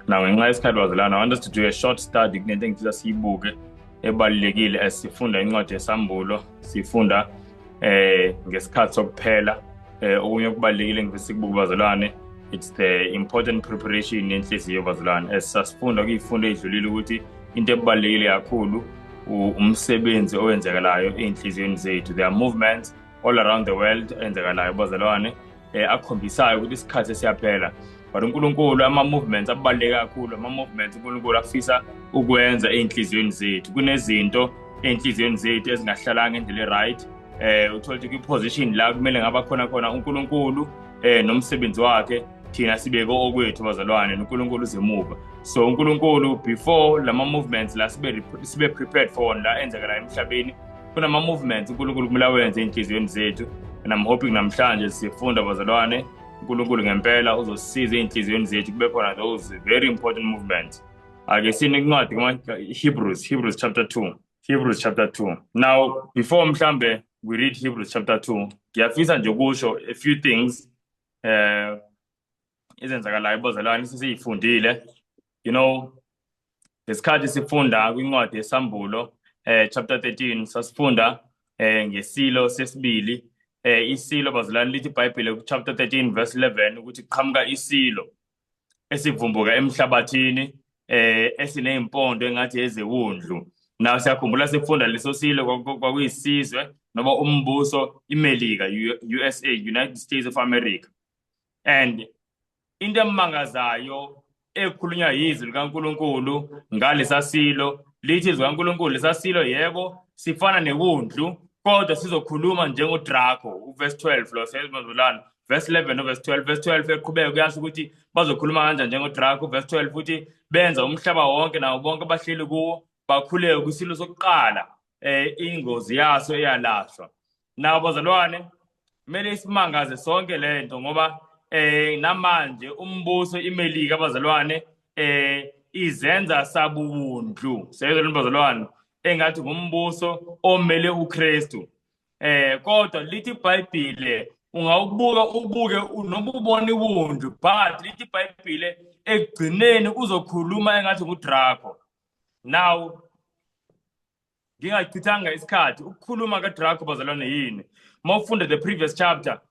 Now, ngenxa yesikhathi bazalwane, I want us to do a short study kunento engifisa siyibuke ebalulekile as sifunda incwadi yesambulo, sifunda ngesikhathi sokuphela. Okunye okubalulekile engifisa sikubuke bazalwane, it's the important preparation yenhliziyo bazalwane. As sasifunda kuyifundo edlulile ukuthi into ebalulekile kakhulu umsebenzi owenzekalayo einhliziyweni zethu. There are movements all around the world enzekalayo bazalwane akhombisayo ukuthi isikhathi esiyaphela. But uNkulunkulu ama-movements abaluleke kakhulu, ama-movements uNkulunkulu afisa ukwenza einhliziyweni zethu. Kunezinto einhliziyweni zethu ezingahlalanga ngendlela right. Uthola ukuthi kwi-position la kumele ngaba khona uNkulunkulu nomsebenzi wakhe, thina sibeke okwethu bazalwane, uNkulunkulu uzemuva. So uNkulunkulu before lama movements la sibe prepared for la enzekala emhlabeni, kunama movements uNkulunkulu kumele awenze einhliziyweni zethu. And I'm hoping namhlanje sifunda bazalwane uNkulunkulu ngempela uzosisiza einhliziyweni zethu kube khona those very important movements. Ake sine incwadi Hebrews chapter 2. Hebrews chapter 2. Now before mhlambe we read Hebrews chapter 2, ngiyafisa nje ukusho a few things ezenzakalayo bazalwane sisifundile. You know, lesikhathi sifunda kwincwadi yesambulo chapter 13 sasifunda ngesilo sesibili. Isilo bazalwane lithi iBhayibheli chapter 13 verse 11 ukuthi qhamuka isilo esivumbuka emhlabathini esinezimpondo engathi ezewundlu. Now siyakhumbula sifunda leso silo kwakuyisizwe noma umbuso iMelika, USA, United States of America. And into emangazayo ekhulunywa yizwi likaNkulunkulu ngalesa silo lithi izwi likaNkulunkulu lesa silo yebo sifana newundlu kodwa sizokhuluma njengoDraco. Verse 12 lo sezibazalwane, verse 11 no verse 12. Verse 12 eqhubeka kuyasho ukuthi bazokhuluma kanjani njengoDraco. Verse 12 futhi benza umhlaba wonke nawo bonke abahleli kuwo bakhuleke kwisilo sokuqala ingozi yaso eyalahlwa. Nawo bazalwane kumele isimangaze sonke lento ngoba namanje umbuso iMelika bazalwane izenza sabuwundlu. Sezibona bazalwane engathi ngumbuso omele uKristu. Kodwa lithi iBhayibheli ungawubuke noma ubone iwundlu, but lithi iBhayibheli ekugcineni uzokhuluma engathi nguDraco. Now ngingachithanga isikhathi ukukhuluma kaDraco bazalwane yini. Mawufunda the previous chapter,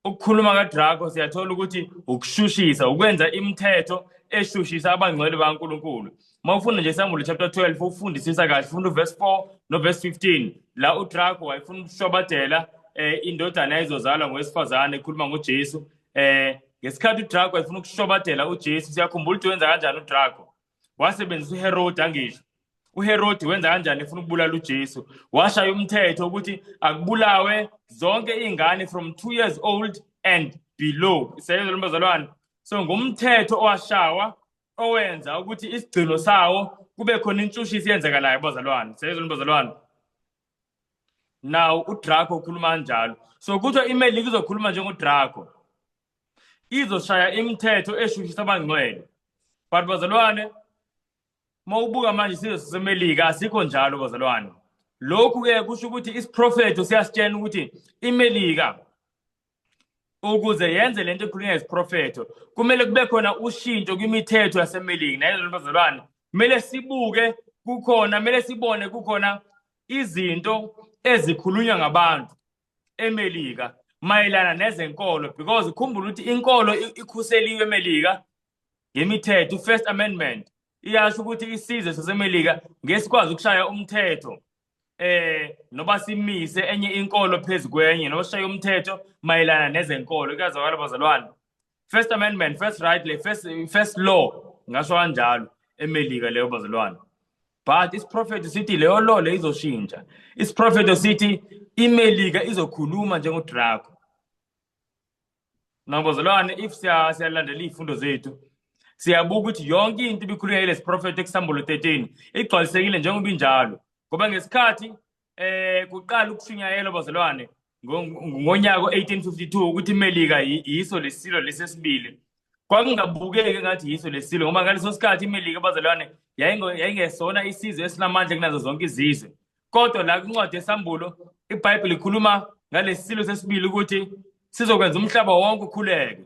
ukukhuluma kaDraco siyathola ukuthi ukushushisa, ukwenza imithetho eshushisa abangcwele baNkulunkulu. Mawufunda nje isambulo chapter 12 ufundisisa kahle, funda verse 4 no verse 15 la uDraco wayefuna ukushobadela indodana ezozalwa ngowesifazane ekhuluma ngoJesu. Ngesikhathi uDraco wayefuna ukushobadela uJesu, siyakhumbula ukuthi wenza kanjani uDraco. Wasebenzisa uHerod angisho. uHerod wenza kanjani efuna ukubulala uJesu? Washaya umthetho ukuthi akubulawe zonke izingane from 2 years old and below. Seyezwe bazalwane. So ngumthetho owashawa owenza ukuthi isigcino sawo kube khona intshushisi yenzekalayo bazalwane. Seyezwe bazalwane. Now uDraco ukhuluma kanjalo. So kuthiwa iMelika izokhuluma njengoDraco. Izoshaya imithetho eshushisa abangcwele. But bazalwane mawubuka manje sizwe seMelika asikho njalo bazalwane. Lokhu ke kusho ukuthi isiprofeto siyasitshela ukuthi iMelika ukuze yenze lento ekhulunywa isiprofeto kumele kube khona ushintsho kwimithetho yaseMelika. Nayo bazalwane kumele sibuke kukhona, kumele sibone kukhona izinto ezikhulunywa ngabantu eMelika mayelana nezenkolo, because ukhumbula ukuthi inkolo ikhuseliwe eMelika ngemithetho. First Amendment iyasho ukuthi isizwe saseMelika ngesikwazi ukushaya umthetho noba simise enye inkolo phezukwenye noba shaya umthetho mayelana nezenkolo. Kuyazwakala bazalwane. First Amendment, first right, first law ngasho kanjalo eMelika leyo bazalwane. But isiprofeto sithi leyo law le izoshintsha. Isiprofeto sithi iMelika izokhuluma njengoDraco. Nabazalwane if siyalandela izifundo zethu siyabuka ukuthi yonke into ibikhulunywa ile siprofeto kusambulo 13 igcwalisekile njengoba injalo. Ngoba ngesikhathi kuqala ukushunyayela bazalwane ngonyaka 1852 ukuthi iMelika yiso lesilo lesesibili, kwakungabukeki ngathi yiso lesilo ngoba ngaleso sikhathi iMelika bazalwane yayingesona isizwe esinamandla kunazo zonke izizwe. Kodwa la kwincwadi yesambulo iBhayibheli ikhuluma ngalesilo sesibili ukuthi sizokwenza umhlaba wonke ukhuleke.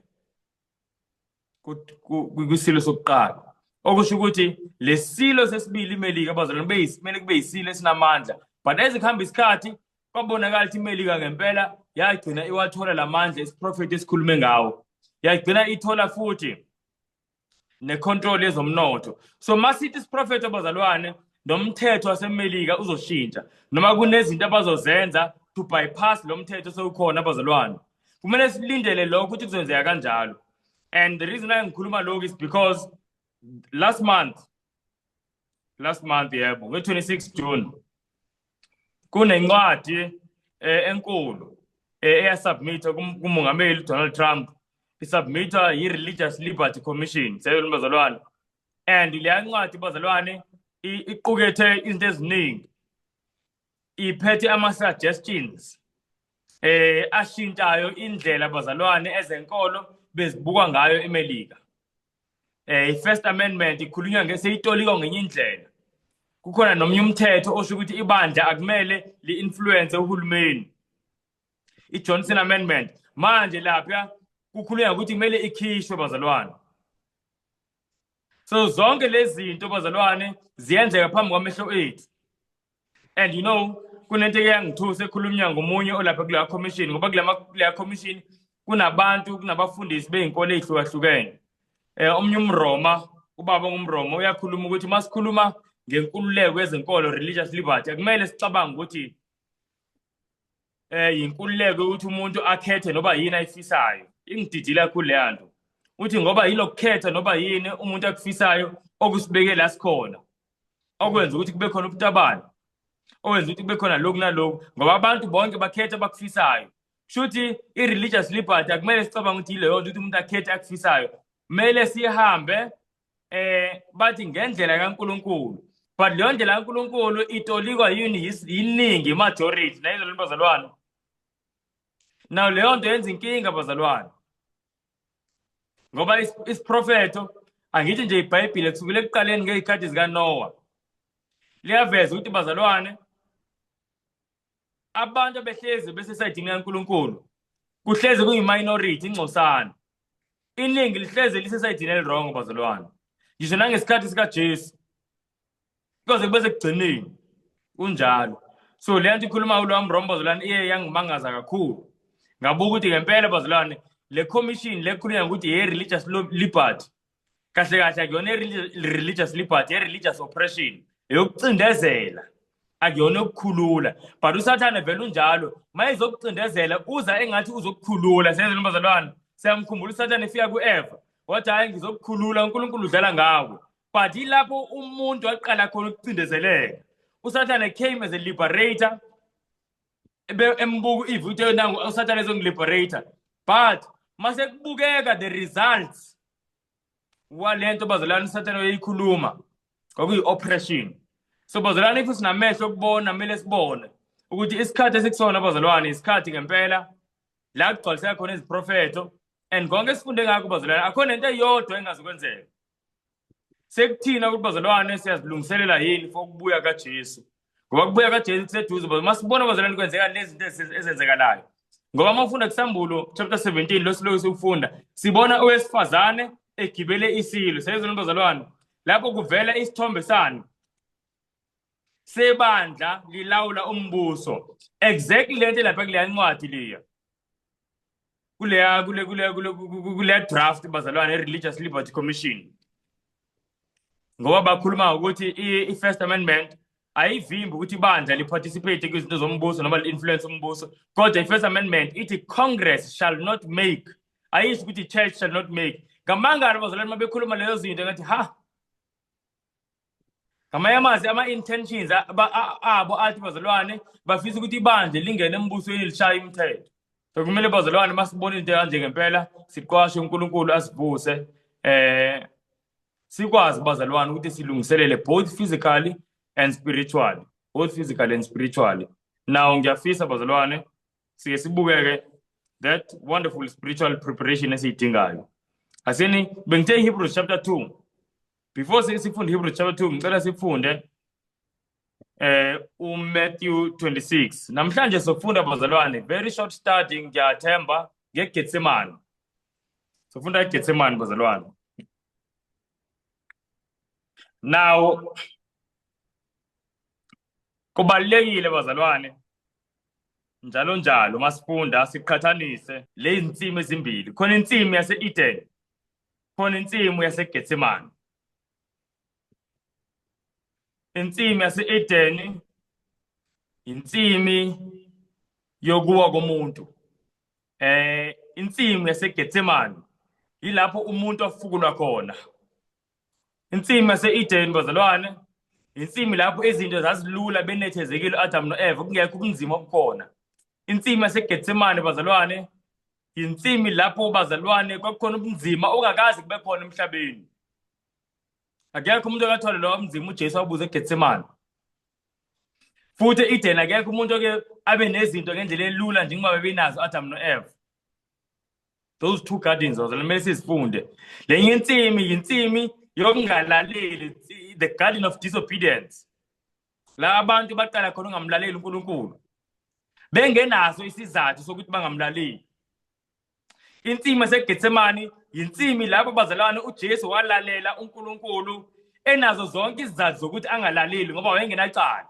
kwisilo sokuqala, okusho ukuthi lesilo sesibili iMelika abazalwane kumele kube yisilo esinamandla, but ezikuhamba isikhathi kwabonakala ukuthi iMelika ngempela yagcina iwathola lamandla isiprofethi esikhulume ngawo, yagcina ithola futhi necontrol yezomnotho. So masithi isiprofethi abazalwane nomthetho waseMelika uzoshintsha noma kunezinto abazozenza to bypass lo mthetho sewukhona abazalwane, kumele silindele lokho ukuthi kuzokwenzeka kanjalo. And the reason ngikhuluma lokho is because last month yebo, nge-26 June kunencwadi enkulu eyasubmitha kumongameli Donald Trump, isubmitha yi-Religious Liberty Commission bazalwane. And leya ncwadi bazalwane iqukethe izinto eziningi, iphethe ama-suggestions ashintshayo indlela bazalwane ezenkolo bezibukwa ngayo eMelika. I-First Amendment ikhulunywa ngeseyitolikwa ngenye indlela. Kukhona nomnye umthetho osho ukuthi ibandla akumele li-influence uhulumeni, i-Johnson Amendment. Manje lapha kukhulunywa ukuthi kumele ikhishwe bazalwane. So zonke lezi zinto bazalwane ziyenzeka phambi kwamehlo ethu. And you know, kunento eyangithusa ekhulunywa ngomunye olapha kuleya commission, ngoba kuleya commission kunabafundisi beyinkolo ezihlukahlukene. Omnye umRoma, ubaba ngumRoma, uyakhuluma ukuthi masikhuluma ngenkululeko yezenkolo, religious liberty, akumele sicabanga ukuthi inkululeko ukuthi umuntu akhethe noba yini ayifisayo. Ingididile kakhulu leya nto, uthi ngoba yilokukhetha noba yini umuntu akufisayo okusibeke la sikhona, okwenza ukuthi kube khona ubutabane, okwenza ukuthi kube khona lokhu nalokhu, ngoba abantu bonke bakhetha abakufisayo. Shuthi i-religious liberty akumele sicabanga ukuthi yileyo nto ukuthi umuntu akhethe akufisayo, kumele sihambe bathi ngendlela kaNkulunkulu, but leyo ndlela kaNkulunkulu itolikwa yiningi, majority nayizo bazalwane. Now leyo nto yenza inkinga bazalwane, ngoba isiprofetho angithi nje iBhayibheli kusukela ekuqaleni ngezikhathi zikaNoah liyaveza ukuthi bazalwane abantu abehlezi besesayidini kaNkulunkulu kuhlezi kuyi-minority, ingcosana. Iningi lihlezi lisesayidini elirong bazalwane, ngisho nangesikhathi sikaJesu kuze kube sekugcineni kunjalo. So leya nto ikhuluma ulo wamRoma bazalwane iye yangimangaza kakhulu, ngabuka ukuthi ngempela bazalwane le commission lekhulunywa ukuthi ye-religious liberty kahle kahle akuyona i-religious liberty, ye-religious oppression, eyokucindezela, akuyona ukukhulula. But usathane vele unjalo, mayizokucindezela uza engathi uzokukhulula. Senzele bazalwane, siyamkhumbula usathane efika ku-Eva wathi hayi ngizokukhulula, uNkulunkulu udlala ngawe. But ilapho umuntu waqala khona ukucindezeleka. Usathane came as a liberator, embuku ivu uthi nangu usathane ezongiliberator, but mase kubukeka the results walento bazalwane usathane uyikhuluma kwakuyi-oppression. So bazalwane if sinamehlo okubona kumele sibone ukuthi isikhathi esikusona bazalwane isikhathi ngempela la kugcwaliseka khona iziprofetho, and konke esifunde ngakho bazalwane akhona into eyodwa engazokwenzeka. Sekuthina ukuthi bazalwane siyazilungiselela yini for ukubuya kaJesu, ngoba kubuya kaJesu kuseduze. Masibona bazalwane kwenzeka lezi zinto ezenzekalayo, ngoba mawufunda kuSambulo chapter 17 lo siloku sikufunda, sibona owesifazane egibele isilo. Sezona bazalwane lapho kuvela isithombe sani sebandla lilawula umbuso, exactly lento lapha kuleya ncwadi leya, kuleya draft bazalwane i-Religious Liberty Commission, ngoba bakhuluma ukuthi i-First Amendment ayivimbi ukuthi ibandla liparticipate kwizinto zombuso noma li-influence umbuso, kodwa i-First Amendment ithi Congress shall not make, ayisho ukuthi church shall not make. Ngamangala bazalwane mabekhuluma lezo zinto ngathi ngamayamazi ama-intentions abo athi bazalwane bafisa ukuthi ibandla lingene embusweni lishaya imithetho. So kumele bazalwane masibona into kanje ngempela siqwashe uNkulunkulu asivuse, sikwazi bazalwane ukuthi silungiselele both physically and spiritually, Now ngiyafisa bazalwane sike sibukeke that wonderful spiritual preparation esiyidingayo. Asini bengithe Hebrews chapter 2. Before sifunde Hebrews chapter 2 ngicela sifunde uMatthew 26. Namhlanje sofunda bazalwane very short study, ngiyathemba ngeGetsemane. Sifunda eGetsemane bazalwane. Now kubalekile bazalwane njalo njalo masifunda siqhathanise lezi insimi ezimbili. Khona insimi yase-Eden, khona insimi yaseGetsemane. Insimi yase-Eden insimi yokuwa komuntu. Insimi yaseGetsemane ilapho umuntu afukulwa khona. Insimi yase-Eden bazalwane insimi lapho izinto zazilula benethezekile uAdam noEva kungekho ubunzima obukhona. Insimi yaseGetsemane bazalwane insimi lapho bazalwane kwakukhona ubunzima okakazi kube khona emhlabeni. Akekho umuntu akathwala lo ubunzima uJesu abuze eGetsemane. Futhi eEden akekho umuntu oke abe nezinto ngendlela elula njengoba bebenazo uAdam noEva. Those two gardens bazalwane sizifunde. Lenye insimi yokungalaleli, the garden of disobedience. La abantu baqala khona ungamlaleli uNkulunkulu. Bengenazo isizathu sokuthi bangamlaleli. Insimi yaseGetsemane insimi lapho bazalwane uJesu walalela uNkulunkulu enazo zonke izizathu zokuthi angalaleli ngoba wayengenacala.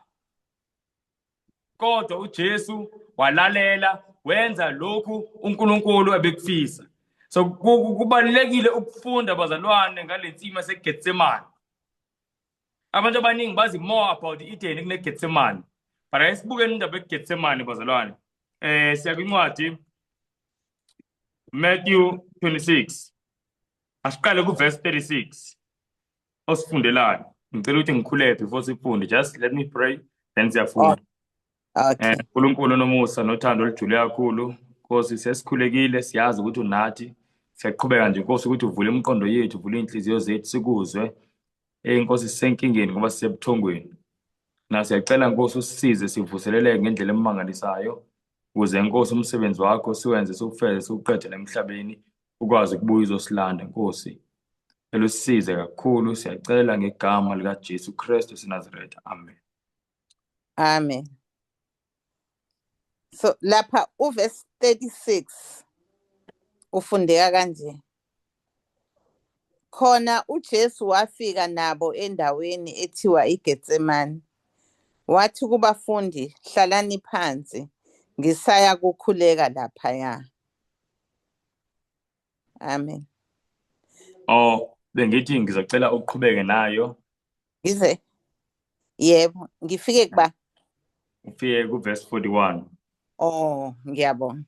Kodwa uJesu walalela wenza lokhu uNkulunkulu ebekufisa. So kubalekile ukufunda bazalwane ngalensimi yaseGetsemane. Abantu abaningi bazi more about Eden kuneGetsemane. But ayisibuke indaba eGetsemane bazalwane. Siya kwincwadi Matthew 26. Asiqale kuverse 36. Osifundelayo. Ngicela ukuthi ngikhuleke before sifunde. Just let me pray then siyafunda. Okay. uNkulunkulu nomusa nothando olujule kakhulu. Nkosi sesikhulekile siyazi ukuthi unathi. Siyaqhubeka nje Nkosi ukuthi uvule imiqondo yethu, uvule inhliziyo zethu sikuzwe. Nkosi sisenkingeni ngoba sisebuthongweni. Na siyacela Nkosi usisize sivuseleleke ngendlela emangalisayo. Ukuze Nkosi umsebenzi wakho siwenze sokufeze sokuqedela emhlabeni ukwazi ukubuya uzosilanda Nkosi. Elusisize kakhulu siyacela ngegama lika Jesu Kristu sinazaretha. Amen. Amen. So lapha uverse 36 ufundeka kanje. Khona uJesu wafika nabo endaweni ethiwa iGetsemane. Wathi kubafundi, hlalani phansi, ngisaya kukhuleka laphaya. Amen. Bengithi ngizacela uqhubeke nayo. Ngize yebo, ngifike kuba Ufike kuverse 41. Ngiyabonga.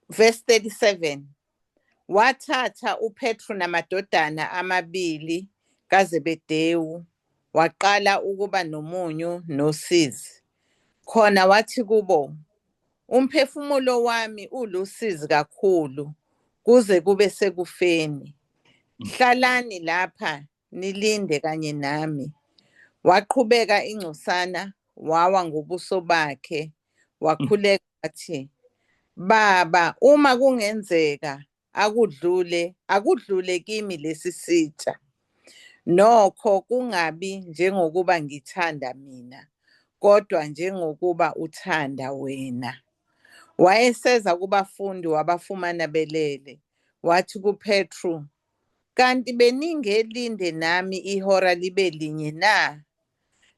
Verse 37. Wathatha uPetru namadodana amabili kaZebedewu waqala ukuba nomunyu nosizi. Khona wathi kubo, umphefumulo wami ulusizi kakhulu kuze kube sekufeni. Hlalani lapha nilinde kanye nami. Waqhubeka ingcosana wawa ngobuso bakhe wakhuleka wathi, Baba, uma kungenzeka akudlule kimi lesi sitsha. Nokho kungabi njengokuba ngithanda mina, kodwa njengokuba uthanda wena. Wayeseza kubafundi wabafumana belele. Wathi kuPetru, kanti beningelinde nami ihora libe linye na?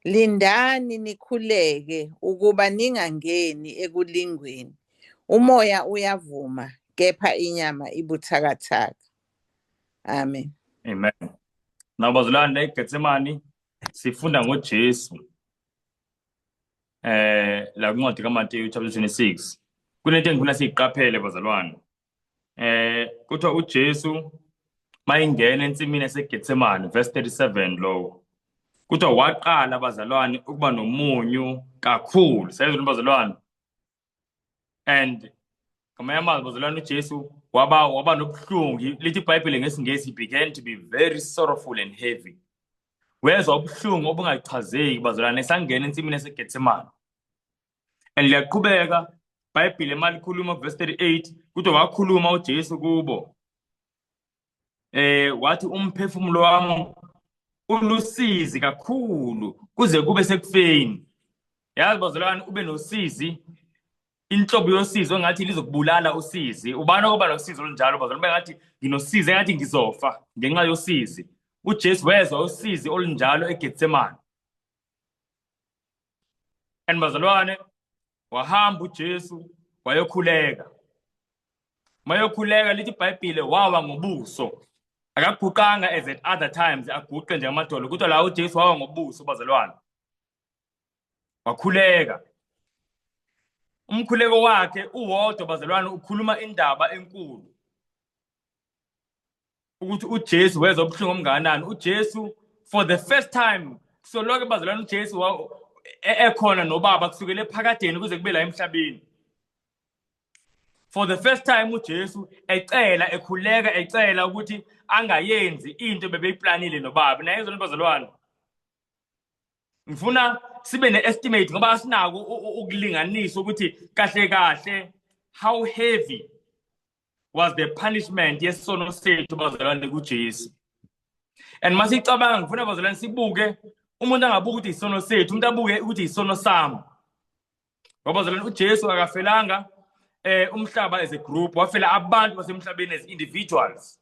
Lindani nikhuleke ukuba ningangeni ekulingweni. Umoya uyavuma, kepha inyama ibuthakathaka. Amen. Amen. Now bazalwane eGetsemane sifunda ngoJesu. La kuncwadi kaMateyu chapter 26. Kunento engifuna siyiqaphele bazalwane. Kuthiwa uJesu mayingena ensimini yaseGetsemane verse 37 lo. Kuthiwa waqala bazalwane ukuba nomunyu kakhulu. Sayizwa bazalwane. And ngamanye amazwi bazalwane uJesu waba nobuhlungu. Lithi iBhayibheli ngesingesi began to be very sorrowful and heavy. Wezwa ubuhlungu obungachazeki bazalwane esangena ensimini yaseGetsemane. And liyaqhubeka iBhayibheli malikhuluma verse 38 kuthiwa wakhuluma uJesu kubo. Wathi umphefumulo wami ulusizi kakhulu kuze kube sekufeni. Yazi bazalwane ube nosizi inhlobo yosizo engathi lizokubulala usizi. Ubani oba nosizo olunjalo bazalwane bengathi nginosizi engathi ngizofa ngenxa yosizi. uJesu wezwa usizi olunjalo eGetsemane. And bazalwane wahamba uJesu wayokhuleka. Mayokhuleka lithi iBhayibhile wawa ngobuso. Akaguqanga as at other times aguqe nje amadolo kodwa la uJesu wawa ngobuso bazalwane. Wakhuleka. Umkhuleko wakhe uwodwa bazalwane ukhuluma indaba enkulu. Ukuthi uJesu wezwa ubuhlungu omnganani. uJesu for the first time so lokho bazalwane uJesu ekhona nobaba kusukela ephakadeni kuze kube la emhlabeni. For the first time uJesu ecela ekhuleka ecela ukuthi angayenzi into bebeyiplanile nobaba. Naye izona bazalwane ngifuna sibe ne-estimate ngoba asinako ukulinganisa ukuthi kahle kahle how heavy was the punishment yesono sethu bazalwane kuJesu. And masicabanga ngifuna bazalwane sibuke umuntu angabuka ukuthi isono sethu, umuntu abuke ukuthi isono sami. Ngoba bazalwane uJesu akafelanga umhlaba as a group, wafela abantu basemhlabeni as individuals.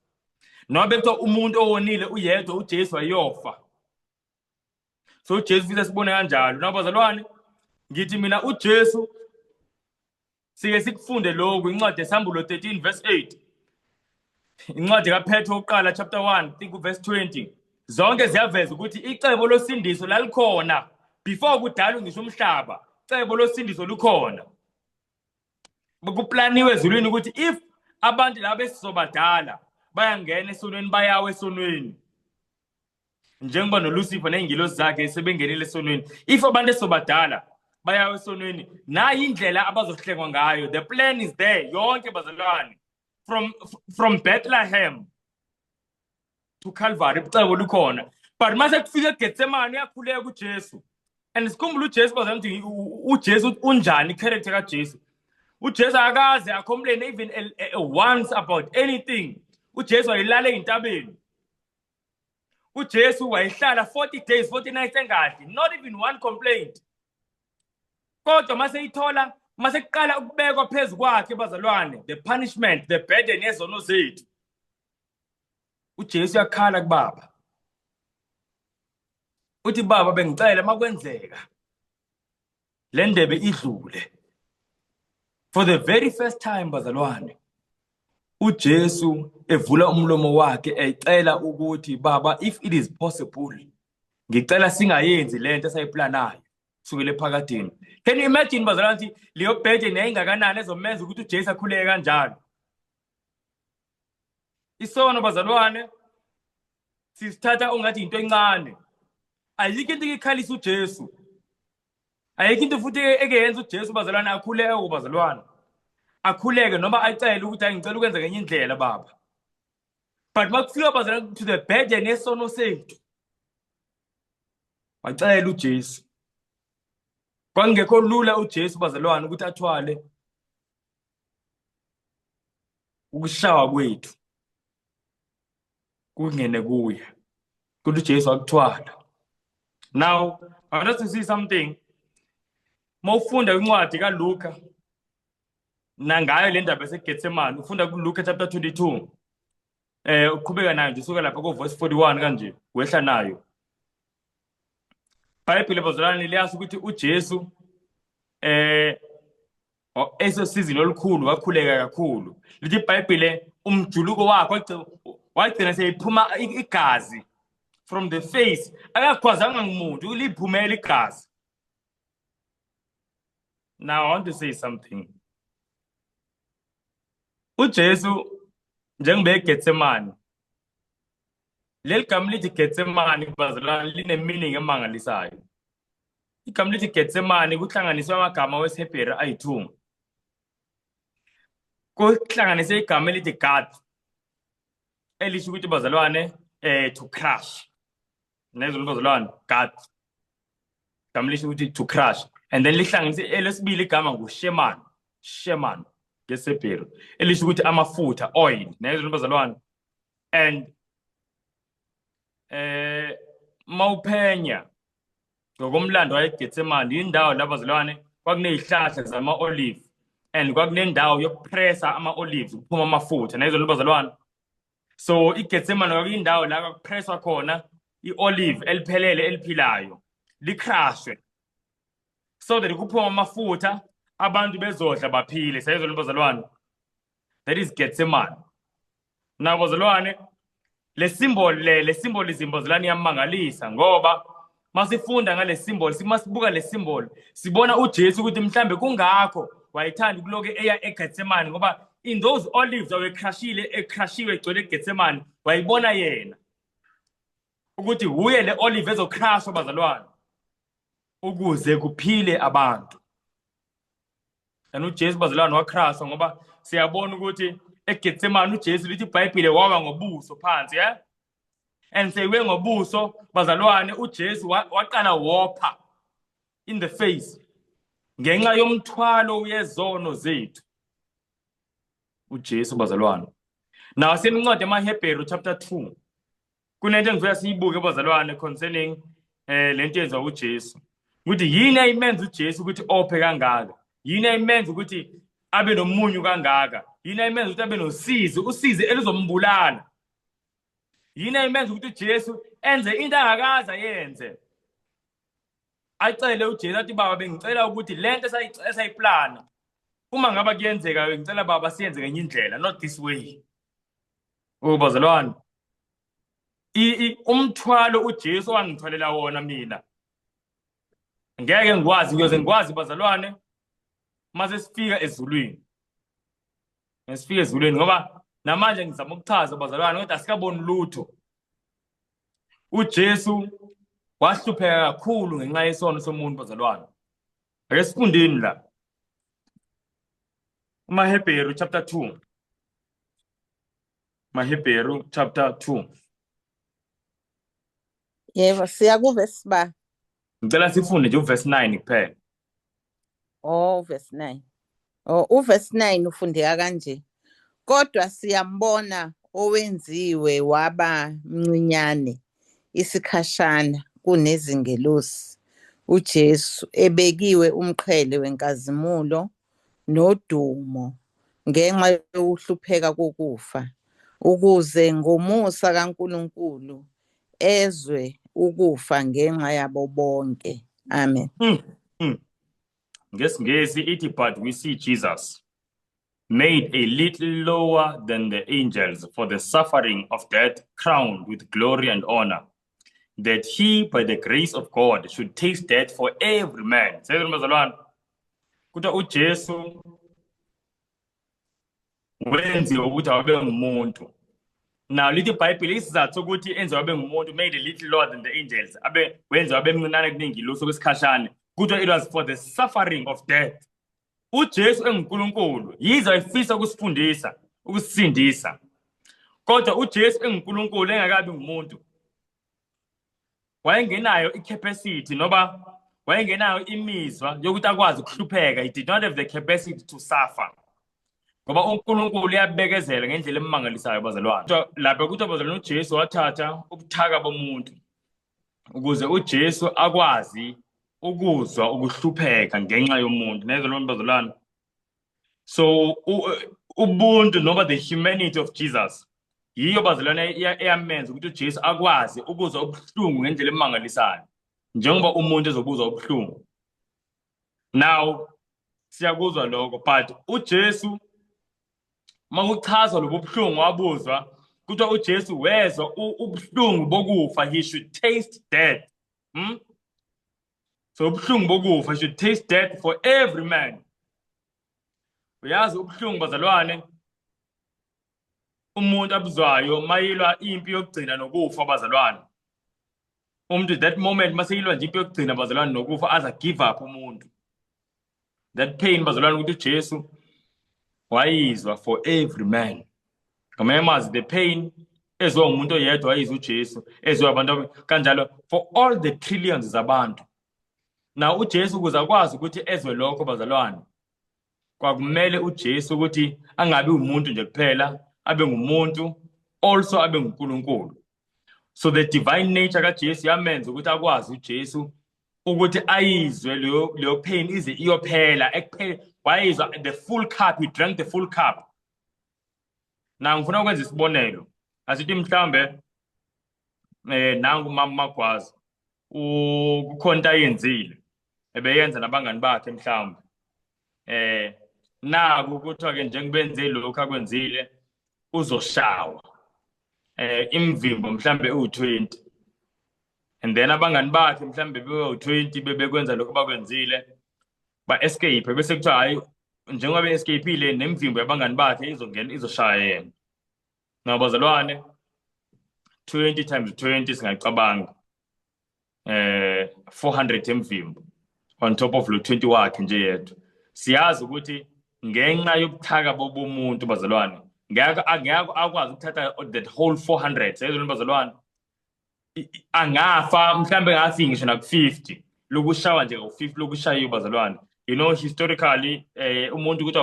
Noma bekuthiwa umuntu owonile uyedwa uJesu wayofa. So uJesu ufisa sibone kanjalo. Nabazalwane ngithi mina uJesu sike sikufunde lokhu incwadi yesambulo 13 verse 8. Incwadi kaPetro oqala chapter 1 think verse 20. Zonke ziyaveza ukuthi icebo losindiso lalikhona before kudalwe ngisho umhlaba. Icebo losindiso lukhona. Bekuplaniwe ezulwini ukuthi if abantu laba esisobadala bayangena esonweni bayawe esonweni. Njengoba noLucifer nezingilosi zakhe sebengenile esonweni. If abantu esobadala bayawe esonweni, nayi indlela abazohlengwa ngayo. The plan is there. Yonke bazalwane from Bethlehem to Calvary icebo likhona. But mase kufika eGetsemane uyakhuleka uJesu. And sikhumbula uJesu bazalwane uJesu unjani character kaJesu. uJesu akaze acomplain even once about anything. uJesu wayelala eintabeni. uJesu wayehlala 40 days 40 nights engadli, not even one complaint. Kodwa mase kuqala ukubekwa phezulu kwakhe bazalwane, the punishment, the burden yezono zethu, uJesu yakhala kuBaba. Uthi Baba bengicela makwenzeka le ndebe idlule. For the very first time bazalwane uJesu evula umlomo wakhe ecela ukuthi Baba if it is possible ngicela singayenzi lento esayiplanayo kusukela ephakadeni. Can you imagine bazalwane leyo burden yayingakanani ezomenza ukuthi uJesu akhuleke kanjalo? Isono bazalwane sisithatha ungathi into encane. Ayikho into ekhalisa uJesu. Ayikho into futhi ekeyenza uJesu bazalwane akhuleke bazalwane. Akhuleke noma acele ukuthi ngicela ukwenza ngenye indlela Baba. But makufika bazalwane to the burden yesono sethu, wacela uJesu. Kwangekho lula uJesu bazalwane ukuthi athwale ukushawa kwethu kungene kuye. Kodwa uJesu akuthwala. Now I want us to see something. Mawufunda incwadi kaLuka nangayo le ndaba eseGetsemane, ufunda kuLuka chapter 22. Uqhubeka nayo nje usuka lapha kuverse 41 kanje wehla nayo. Bible bazalwane liyasho ukuthi uJesu esosizini olukhulu wakhuleka kakhulu. Lithi iBhayibhile umjuluko wakhe wagcina seyiphuma igazi from the face. Akakhwazanga ngumuntu uliphumela igazi. Now I want to say something. uJesu njengoba eGetsemane, leli gama lithi Getsemane bazalwane line meaning emangalisayo. Igama lithi Getsemane kuhlanganiswa amagama wesiHebheru ayi2. Kuhlanganiswe igama elithi God elisho ukuthi bazalwane to crush. Nezolo bazalwane God. Igama lisho ukuthi to crush. And then lihlanganiswe elesibili igama nguSheman. Sheman ngeShebheru elisho ukuthi amafutha, oil. Nezolo bazalwane. And mawuphenya ngokomlando wayeGetsemane indawo lapho bazalwane kwakunezihlahla zama-olive and kwakunendawo yokupressa ama-olives kuphuma amafutha nezolo bazalwane. So iGetsemane kwakuyindawo la kwakupresswa khona i-olive eliphelele eliphilayo licrashwe so that kuphuma amafutha abantu bezodla baphile. Sayizolo bazalwane, that is Getsemane. Na bazalwane, le symbolism bazalwane iyamangalisa ngoba masifunda ngale symbol, masibuka le symbol, sibona uJesu ukuthi mhlambe kungakho wayithanda kuloke eya eGetsemane ngoba in those olives ecrashiwe egcwele eGetsemane wayibona yena ukuthi uye le olive ezocrashwa bazalwane ukuze kuphile abantu. And uJesu bazalwane wacrashwa ngoba siyabona ukuthi eGetsemane uJesu lithi iBhayibheli wawa ngobuso phansi, yeah? And seyiwe ngobuso bazalwane uJesu waqala wopha in the face ngenxa yomthwalo wezono zethu uJesu bazalwane. Now senincwadi emaHebheru chapter 2 kunento engifuna siyibuke bazalwane concerning lento yenziwa uJesu ukuthi yini ayimenza uJesu ukuthi ophe kangaka, yini ayimenza ukuthi abe nomunyu kangaka, yini ayimenza ukuthi abe nosizi, usizi elizombulala, yini ayimenza ukuthi uJesu enze into angakaza yenze. Acele uJesu athi baba bengicela ukuthi lento esayiplana uma ngaba kuyenzeka ngicela baba siyenze ngenye indlela, not this way. Bazalwane, umthwalo uJesu wangithwalela wona mina ngeke ngikwazi ukuze ngikwazi bazalwane mase sifika ezulwini. Ngesifika ezulwini ngoba namanje ngizama ukuchaza bazalwane kodwa asikaboni lutho. uJesu wahlupheka kakhulu ngenxa yesono somuntu bazalwane. Ake sifundeni la maHebheru chapter 2. maHebheru chapter 2. Yebo, siya kuvesi ba. Ngicela sifunde nje uverse 9 kuphela. Verse 9. Uverse 9 ufundeka kanje. Kodwa siyambona owenziwe waba mncinyane isikhashana kunezingelosi, uJesu ebekiwe umqhele wenkazimulo nodumo ngenxa yokuhlupheka kokufa, ukuze ngomusa kaNkulunkulu ezwe ukufa ngenxa yabo bonke. Amen. Ngesingesi ithi, but we see Jesus made a little lower than the angels for the suffering of death, crowned with glory and honor, that he by the grace of God should taste death for every man. Sayizolo bazalwane, kuthiwa uJesu wenziwe ukuthi abe ngumuntu. Now lithi iBhayibheli isizathu sokuthi enziwe abe ngumuntu, made a little lower than the angels, wenziwe abe mncinane kunengilosi kwesikhashana, kuthiwa it was for the suffering of death. uJesu enguNkulunkulu yize efisa ukusifundisa ukusindisa, kodwa uJesu enguNkulunkulu engakabi ngumuntu wayengenayo icapacity noba wayengenayo imizwa yokuthi akwazi ukuhlupheka. He did not have the capacity to suffer ngoba uNkulunkulu uyabekezela ngendlela emangalisayo bazalwane. Lapha kuthi bazalwane uJesu wathatha ubuthaka bomuntu ukuze uJesu akwazi ukuzwa ukuhlupheka ngenxa yomuntu. Nezolo bazalwane, so ubuntu noma the humanity of Jesus yiyo bazalwane eyamenza ukuthi uJesu akwazi ukuzwa ubuhlungu ngendlela emangalisayo njengoba umuntu ezobuzwa ubuhlungu. Now siyakuzwa lokho, but uJesu makuchazwa lobu buhlungu wabuzwa kuthiwa uJesu wezwa ubuhlungu bokufa. He should taste death. So ubuhlungu bokufa, he should taste death for every man. Uyazi ubuhlungu bazalwane umuntu abuzwayo mayilwa impi yokugcina nokufa bazalwane. Umuntu that moment maseyilwa nje impi yokugcina bazalwane nokufa aza give up umuntu. That pain bazalwane ukuthi uJesu wayizwa for every man. Ngamamazi the pain ezwa umuntu oyedwa wayizwa uJesu, ezwa abantu kanjalo for all the trillions zabantu. Now uJesu ukuze akwazi ukuthi ezwe lokho bazalwane, kwakumele uJesu ukuthi angabi umuntu nje kuphela, abe ngumuntu also abe nguNkulunkulu. So the divine nature kaJesu yamenza ukuthi akwazi uJesu ukuthi ayizwe leyo pain ize iyophela ekuphela wayizwa the full cup, he drank the full cup. Na ngifuna ukwenza isibonelo asithi mhlambe nangu mama Magwazi kukhona into ayenzile ebeyenza nabangani bakhe mhlambe naku kuthiwa ke njengobenze lokho akwenzile uzoshawa imvimbo mhlambe u20 and then abangani bakhe mhlambe bewu20 bebekwenza lokho bakwenzile ba escape bese kuthiwa hayi njengoba be escapeile nemvimbo yabangani bakhe izongena izoshaya yena. Ngabazalwane 20 times 20 singacabanga 400 emvimbo on top of lo 20 wakhe nje yedwa. Siyazi ukuthi ngenxa yobuthaka bobumuntu bazalwane ngeke akwazi ukuthatha that whole 400 sezona bazalwane angafa mhlambe ngafiki ngisho na 50 lokushawa nje ku50 lokushaya bazalwane. You know historically umuntu ukuthi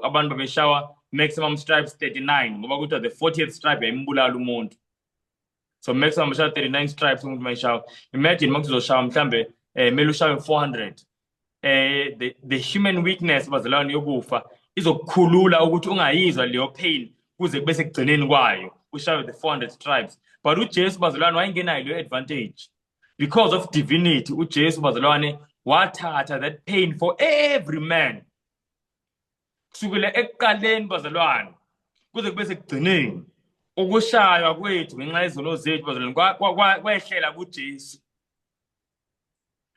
abantu babeshawa maximum stripes 39 ngoba ukuthi the 40th stripe yayimbulala umuntu, so maximum shaya 39 stripes umuntu mayishawa. Imagine makuzoshawa mhlambe mele ushawe 400 the human weakness bazalwane yokufa izokukhulula ukuthi ungayizwa leyo pain kuze kube sekugcineni kwayo ushawe the 400 stripes. But uJesu bazalwane wayengenayo leyo advantage because of divinity. uJesu bazalwane wathatha that pain for every man kusukela ekuqaleni bazalwane kuze kube sekugcineni. Ukushaywa kwethu ngenxa yezono zethu bazalwane kwehlela kuJesu.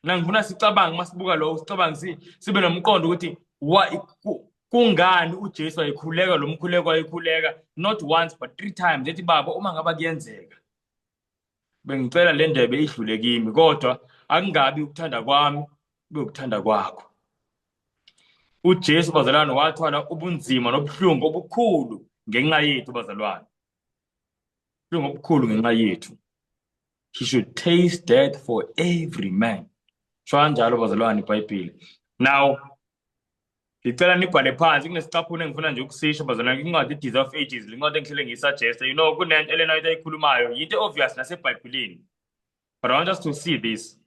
Ngifuna sicabanga masibuka lo sicabanga sibe nomqondo ukuthi kungani uJesu wayekhuleka lo mkhuleko wayekhuleka not once but 3 times ethi baba uma ngaba kuyenzeka bengicela le ndebe idlule kimi kodwa akungabi ukuthanda kwami kube ukuthanda kwakho. uJesu bazalwane wathwala ubunzima nobuhlungu obukhulu ngenxa yethu bazalwane, ubuhlungu obukhulu ngenxa yethu. He should taste death for every man. Shwanjalo bazalwane iBhayibheli. Now ngicela nibhale phansi kunesicaphune ngifuna nje ukusisho bazalwane incwadi Deeds of Ages, incwadi engihlele ngisuggest. You know kunento elena ayikhulumayo yinto obvious naseBhayibhelini, but I want us to see this.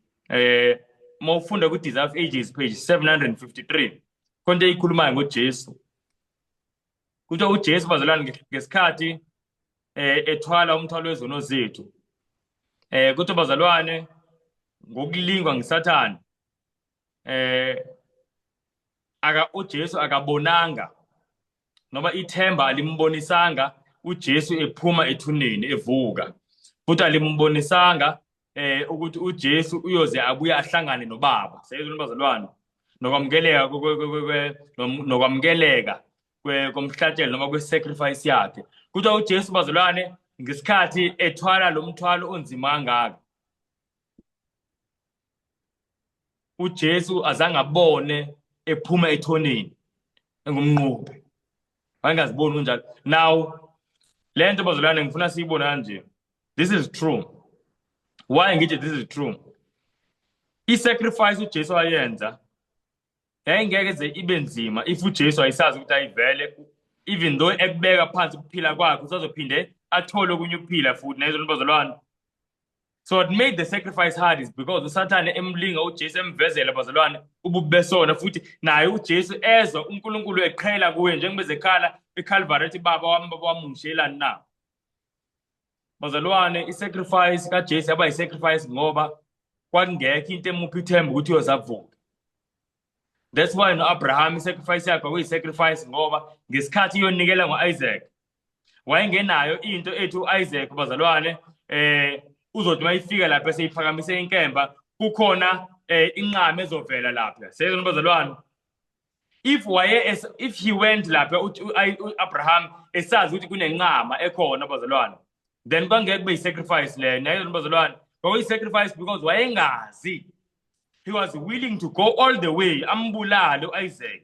Mawufunda ku Deeds of Ages page 753 konke ikhulumayo ngoJesu. Kuthiwa uJesu bazalwane ngesikhathi ethwala umthwalo wezono zethu kuthiwa bazalwane ngokulingwa ngisathana uJesu akabonanga noma ithemba alimbonisanga uJesu ephuma ethuneni evuka, futhi alimbonisanga ukuthi uJesu uyoze abuye ahlangane noBaba. Seyizona bazalwane nokwamkeleka komhlatshelo noma kwesacrifice yakhe. Kuthiwa uJesu bazalwane ngesikhathi ethwala lo mthwalo onzima kangaka uJesu azange abone ephuma ethoneni engumnqobi, wayengaziboni kunjalo. Now lento bazalwane ngifuna siyibone kanje, this is true. Why ngithi this is true? I-sacrifice uJesu ayenza yayingeke ze ibe nzima if uJesu ayisazi ukuthi ayivele, even though ekubeka phansi ukuphila kwakhe usazophinde athole okunye ukuphila futhi nezona bazalwane. So what made the sacrifice hard is because uSathane emlinga uJesu emvezela bazalwane ububesona, futhi naye uJesu ezwa uNkulunkulu eqhela kuye njengebezekhala eCalvary ethi baba wami ungishelani na. Bazalwane i-sacrifice kaJesu yaba yi-sacrifice ngoba kwakungekho into emuphi ithemba ukuthi uyozavuka. That's why no-Abraham i-sacrifice yakhe kwakuyi-sacrifice ngoba ngesikhathi iyonikela ngo-Isaac wayengenayo into ethi u-Isaac bazalwane uzothi mayifika lapha seyiphakamise inkemba kukhona inqama ezovela lapha. Sezona bazalwane if he went lapha uAbraham esazi ukuthi kunenqama ekhona bazalwane, then kwangeke kube yi-sacrifice le. Nayona bazalwane kwakuyi-sacrifice because wayengazi. He was willing to go all the way ambulale uIsaac.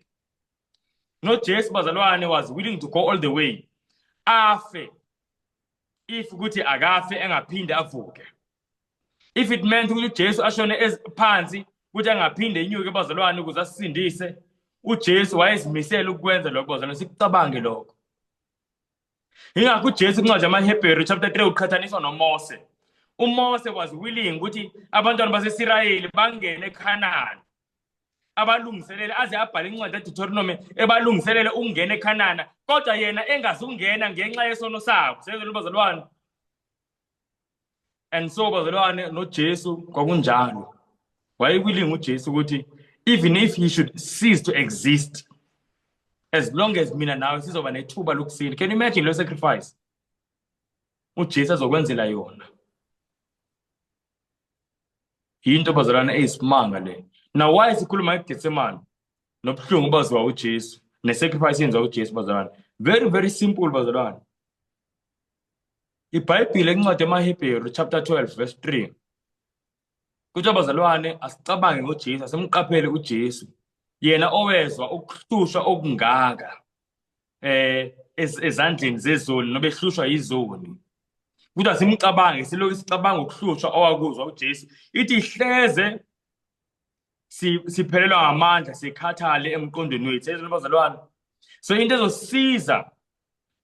No, Jesu bazalwane was willing to go all the way afe if ukuthi akafe engaphinde avuke. If it meant ukuthi Jesu ashone phansi ukuthi angaphinde inyuke bazalwane ukuze asindise, uJesu wayezimisela ukwenza lokho bazalwane. Sikucabange lokho. Ingakho uJesu kuncwadi yamaHebheru chapter 3 uqhathaniswa noMose. uMose was willing ukuthi abantwana baseSirayeli bangene eKhanani abalungiselele aze abhale incwadi kaDeuteronomy ebalungiselele ukungena eKhanani kodwa yena engazungena ngenxa yesono sabo sezelo bazalwane. And so bazalwane noJesu kwakunjalo. Why willing uJesu ukuthi even if he should cease to exist, as long as mina nawe sizoba nethuba lokusinda. Can you imagine lo sacrifice uJesu azokwenzela yona? Into bazalwane eyisimanga le. Now why sikhuluma ngeGetsemane nobuhlungu baziwa uJesu nesacrifice yenziwa uJesu bazalwane? Very simple bazalwane. iBhayibhile encwadi emaHebheru chapter 12 verse 3 kuthi bazalwane asicabange ngoJesu asemqaphele uJesu yena owezwa ukuhlushwa okungaka ezandleni zezoni nobehlushwa yizoni. Kuthi asimcabange siloku sicabanga ukuhlushwa owakuzwa uJesu ithi ihleze siphelelwa ngamandla sikhathale emqondweni wethu ezweni bazalwane. So into ezosiza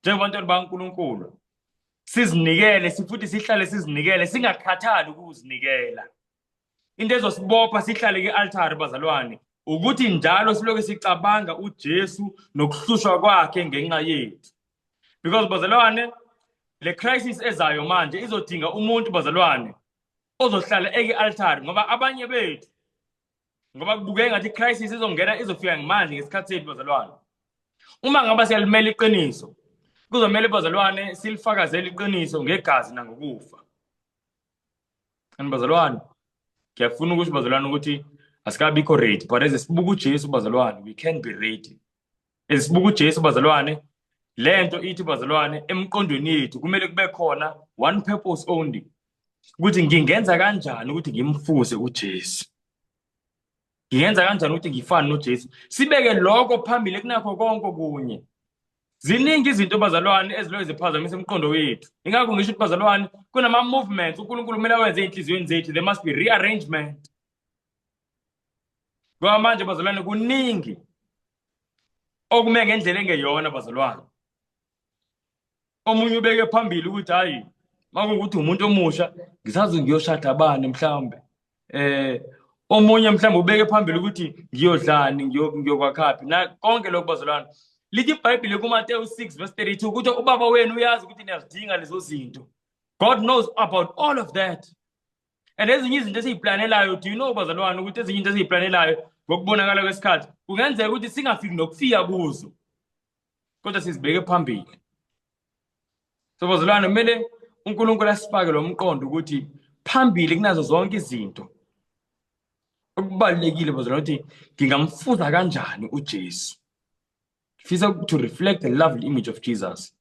njengabantwana baNkulunkulu sizinikele futhi sihlale sizinikele singakhathali ukuzinikela. Into ezosibopha sihlale ke-altar bazalwane ukuthi njalo siloke sicabanga uJesu nokuhlushwa kwakhe ngenxa yethu. Because bazalwane le crisis ezayo manje izodinga umuntu bazalwane ozohlala eke-altar ngoba abanye bethu ngoba kubuke ngathi crisis izongena izofika ngemanje ngesikhathi sethu bazalwane. Uma ngaba siyalimela iqiniso kuzomela bazalwane silifakazele iqiniso ngegazi nangokufa. And bazalwane ngiyafuna ukuthi bazalwane ukuthi asikabikho ready but as sibuka uJesu bazalwane we can be ready. As sibuka uJesu bazalwane lento ithi bazalwane emqondweni yethu kumele kube khona one purpose only ukuthi ngingenza kanjani ukuthi ngimfuse uJesu. Ngiyenza kanjani ukuthi ngifane noJesu sibeke lokho phambili kunakho konke kunye. Ziningi izinto bazalwane eziloku ziphazamisa emqondo wethu. Ingakho ngisho ukuthi bazalwane kunama movements uNkulunkulu kumele awenze enhliziyweni zethu. There must be rearrangement. Ngoba manje bazalwane kuningi okume ngendlela engeyona bazalwane. Omunye ubeke phambili ukuthi hayi makungukuthi umuntu omusha ngisazi ngiyoshada abani mhlambe. Omunye mhlambe ubeke phambili ukuthi ngiyodlani ngiyokwakhapi na konke lokho bazalwane. Lithi iBhayibhile kuMateyu 6 verse 32 ukuthi ubaba wenu uyazi ukuthi niyazidinga lezo zinto. God knows about all of that. And ezinye izinto esiziplanelayo do you know bazalwane ukuthi ezinye izinto esiziplanelayo ngokubonakala kwesikhathi kungenzeka ukuthi singafiki nokufika kuzo. Kodwa sizibeke phambili. So bazalwane kumele uNkulunkulu asifake lo mqondo ukuthi phambili kunazo zonke izinto okubalekile bazalwane ukuthi ngingamfuza kanjani uJesu. Fisa to reflect the lovely image of Jesus.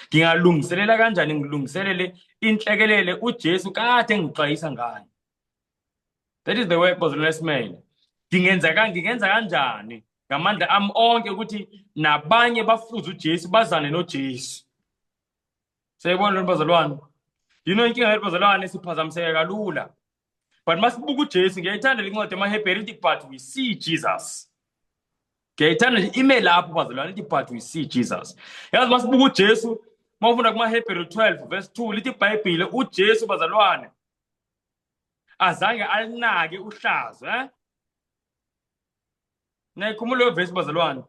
Ngingalungiselela kanjani ngilungiselele inhlekelele uJesu kade ngixwayisa ngayo. That is the way bazalwane smile. Ngingenza kanjani ngamandla ami onke ukuthi nabanye bafuze uJesu bazane noJesu. Sayibona bazalwane. You know inkinga yethu bazalwane siphazamiseka kalula. But masibuka uJesu ngiyayithanda incwadi emaHebheru ithi but we see Jesus. Ngiyayithanda nje email lapho bazalwane ithi but we see Jesus. Yazi masibuka uJesu mawufunda kumaHebheru 12 verse 2 lithi iBhayibhile uJesu bazalwane azange alinake uhlazo nayikhumula verse bazalwane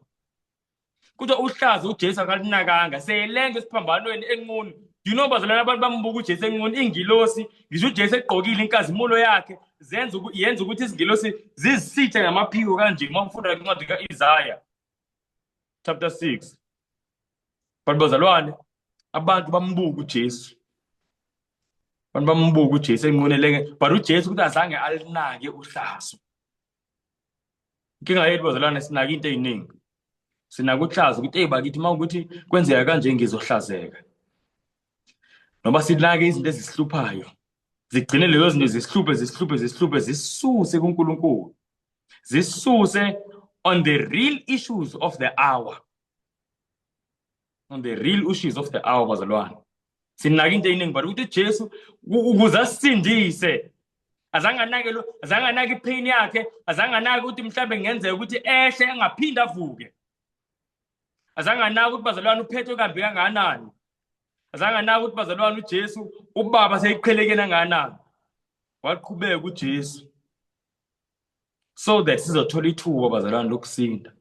kuthi uhlazo uJesu akalinakanga seyelenga esiphambanweni enqunu. Do you know bazalwane abantu bambuka uJesu enqunu ingilosi ngisho uJesu eqokile inkazimulo yakhe yenza ukuthi izingilosi zizisithe ngamaphiko kanje mawufunda incwadi kaIsaiah chapter 6. But bazalwane abantu bambuka uJesu. Abantu bambuka uJesu enqunu lenge but uJesu ukuthi azange alinake uhlazo. Inkinga yethu bazalwane sinaka into eziningi. Sinaka uhlazo ukuthi bakithi mawukuthi kwenzeka kanje ngizohlazeka. Noma sinake izinto ezisihluphayo. Zigcine lezo zinto zisihluphe zisuse kuNkulunkulu. Zisuse on the real issues of the hour. On the real issues of the hour bazalwane. Sinaka into eziningi but ukuthi uJesu ukuze asindise azange anake ipain yakhe, azange anake ukuthi mhlambe ngenzeka ukuthi ehle engaphinda avuke. Azange anake ukuthi bazalwane uphethwe kambi kangakanani. Azange anake ukuthi bazalwane uJesu ubaba seyiqheleke kangakanani. waqhubeka uJesu so that sizothola ithuba bazalwane lokusinda.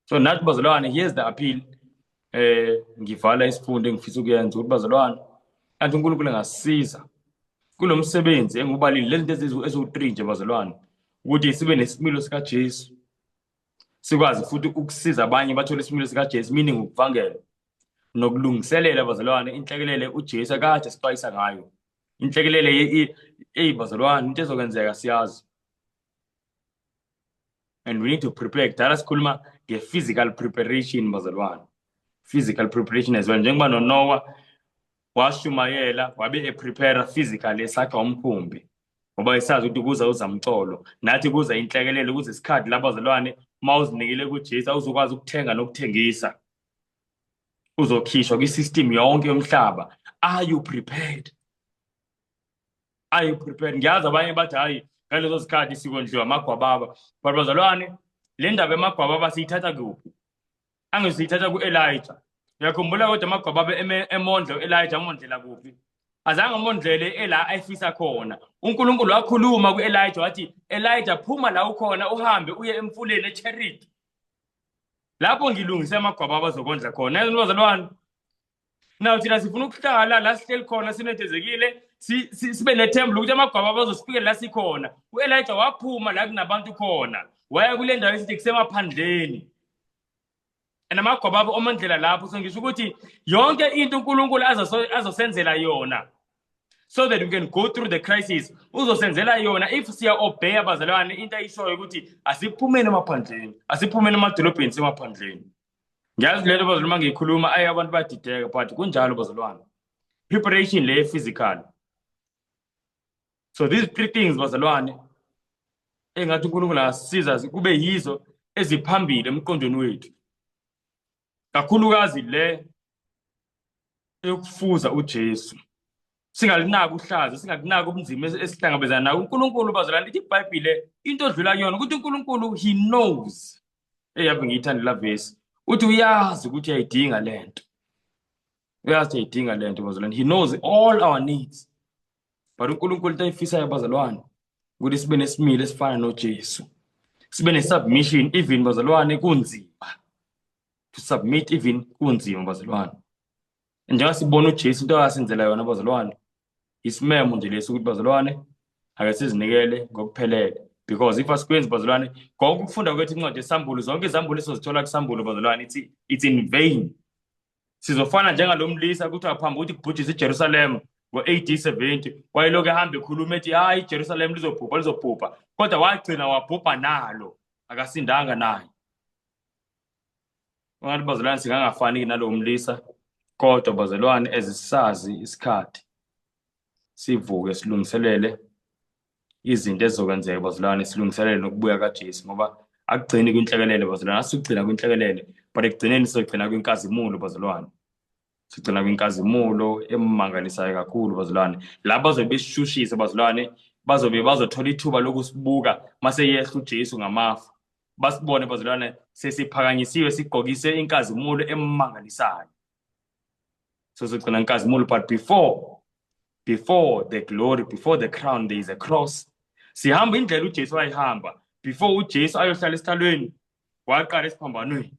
So nathi bazalwane, here's the appeal. Ngivala isifundo engifisa ukuyenza ukuthi bazalwane, kanti uNkulunkulu engasisiza kulo msebenzi engubalile lento eziwu-3 nje bazalwane, ukuthi sibe nesimilo sikaJesu, sikwazi futhi ukusiza abanye bathole isimilo sikaJesu, meaning ukuvangela nokulungiselela bazalwane inhlekelele uJesu akade sixwayisa ngayo. Inhlekelele bazalwane, into ezokwenzeka siyazi, and we need to prepare. Kudala sikhuluma nge-physical preparation bazalwane, physical preparation as well. Njengoba noNoah washumayela wabe eprepare physically, esakha umkhumbi ngoba esazi ukuthi kuza uzamcolo, nathi kuza inhlekelele, kuze isikhathi labazalwane mawuzinikele kuJesu awuzokwazi ukuthenga nokuthengisa, uzokhishwa kwi-system yonke yomhlaba. Are you prepared? Are you prepared? Ngiyazi abanye bathi hayi ngalezo sikhathi sikondliwa amagwababa, but bazalwane, le ndaba emagwababa siyithatha kuphi? Angisiyithatha ku-Elijah. Uyakhumbula kodwa amagwababa emondla u-Elijah amondlela kuphi? Azange amondlele ela ayifisa khona. uNkulunkulu wakhuluma ku-Elijah wathi, Elijah phuma la ukhona uhambe uye emfuleni eCherith, lapho ngilungise amagwababa azokondla khona. Yini bazalwane? Now thina sifuna ukuhlala la sihleli khona sinethezekile, sibe nethemba ukuthi amagwababa azosifikela la sikhona. U-Elijah waphuma la kunabantu khona, waya kule ndawo esithi kusemaphandleni, and amagwababa omandlela lapho. So ngisho ukuthi yonke into uNkulunkulu azosenzela yona so that we can go through the crisis, uzosenzela yona if siya obey abazalwane into ayishoyo ukuthi asiphumeni emaphandleni, asiphumeni emadolobheni semaphandleni. Ngiyazi lento bazalwane ngikhuluma abantu bayadideka, but kunjalo bazalwane, preparation le physical. So these 3 things bazalwane engathi uNkulunkulu asisiza kube yizo eziphambili emqondweni wethu, kakhulukazi le yokufuza uJesu. Singalinaki uhlazo, singalinaki ubunzima esihlangabezana nawo. uNkulunkulu bazalwane, lithi iBhayibhile into odlula yona ukuthi uNkulunkulu he knows. Yabe ngiyithanda la verse uthi uyazi ukuthi uyayidinga lento, uyazi uyayidinga lento bazalwane. He knows all our needs, but uNkulunkulu into ayifisayo bazalwane ukuthi sibe nesimilo esifana noJesu, sibe ne-submission even bazalwane kunzima, to submit even kunzima bazalwane. Njengoba sibona uJesu into asenzela yona bazalwane, isimemo nje leso ukuthi bazalwane ake sizinikele ngokuphelele, because if asikwenzi bazalwane, konke ukufunda kwethu incwadi yesambulo, zonke izambulo esizithola kusambulo bazalwane, it's in vain. Sizofana njengalomlisa ukuthi aphambe ukuthi kubhujiswe eJerusalem ngo-AD 70, wayeloku ehambe ekhuluma ethi hayi iJerusalem lizobhubha, kodwa wagcina wabhubha nalo, akasindanga naye. Ngathi bazalwane singangafani nalo mlisa, kodwa bazalwane ezisazi isikhathi sivuke silungiselele izinto ezizokwenzeka bazalwane, silungiselele nokubuya kaJesu, ngoba akugcini kwinhlekelele bazalwane, asigcina kwinhlekelele, but ekugcineni sizogcina kwinkazimulo bazalwane, sigcina kwinkazimulo emangalisayo kakhulu bazalwane. La bazobe besishushisa bazalwane, bazothola ithuba lokusibuka mase yehla uJesu ngamafa, basibone bazalwane sesiphakanyisiwe, sigqokise inkazimulo emangalisayo. So sigcina inkazimulo, but before the glory, before the crown, there is a cross. Sihamba indlela uJesu ayihamba. Before uJesu ayohlala esihlalweni, waqala esiphambanweni.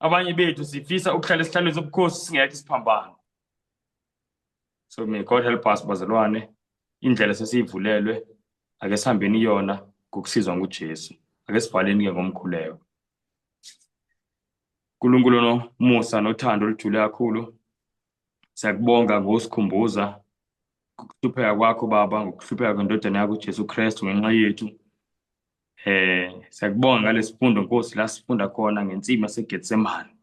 Abanye bethu sifisa ukuhlala esihlalweni sobukhosi singekho isiphambano. So may God help us bazalwane, indlela sesiyivulelwe, ake sihambeni yona ngokusizwa nguJesu, ake sivaleni ke ngomkhuleko. uNkulunkulu nomusa nothando olujule kakhulu, siyakubonga ngosikhumbuza ukuhlupheka kwakho Baba, ngokuhlupheka kwendodana yakho uJesu Kristu ngenxa yethu. Siyakubonga ngalesifundo Nkosi la sifunda khona ngensimi yaseGetsemane.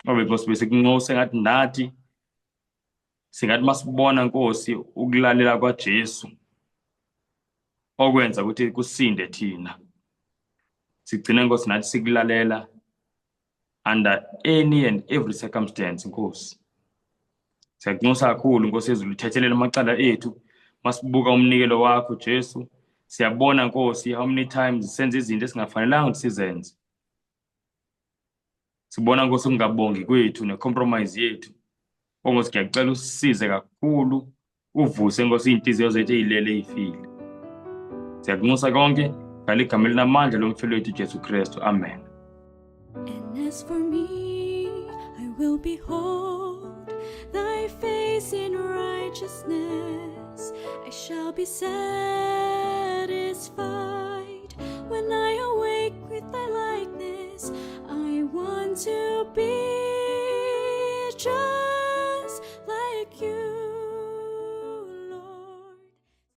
Ngoba Nkosi besikunxuse ngathi nathi singathi masibona Nkosi ukulalela kwaJesu okwenza ukuthi kusinde thina, sigcine Nkosi nathi sikulalela under any and every circumstance Nkosi. Siyakunxusa kakhulu Nkosi yezulu, uthethelela amacala ethu masibuka umnikelo wakho Jesu. Siyabona Nkosi how many times senze izinto esingafanelanga ukuthi sizenze. Sibona Nkosi ukungabongi kwethu ne-compromise yethu. Nkosi ngiyacela usisize kakhulu uvuse Nkosi inhliziyo zethu ezilele ezifile. Siyakunxusa konke ngaligama elinamandla lomfelo wethu Jesu Kristu. Amen. And as for me, I will behold thy face in righteousness. I shall be satisfied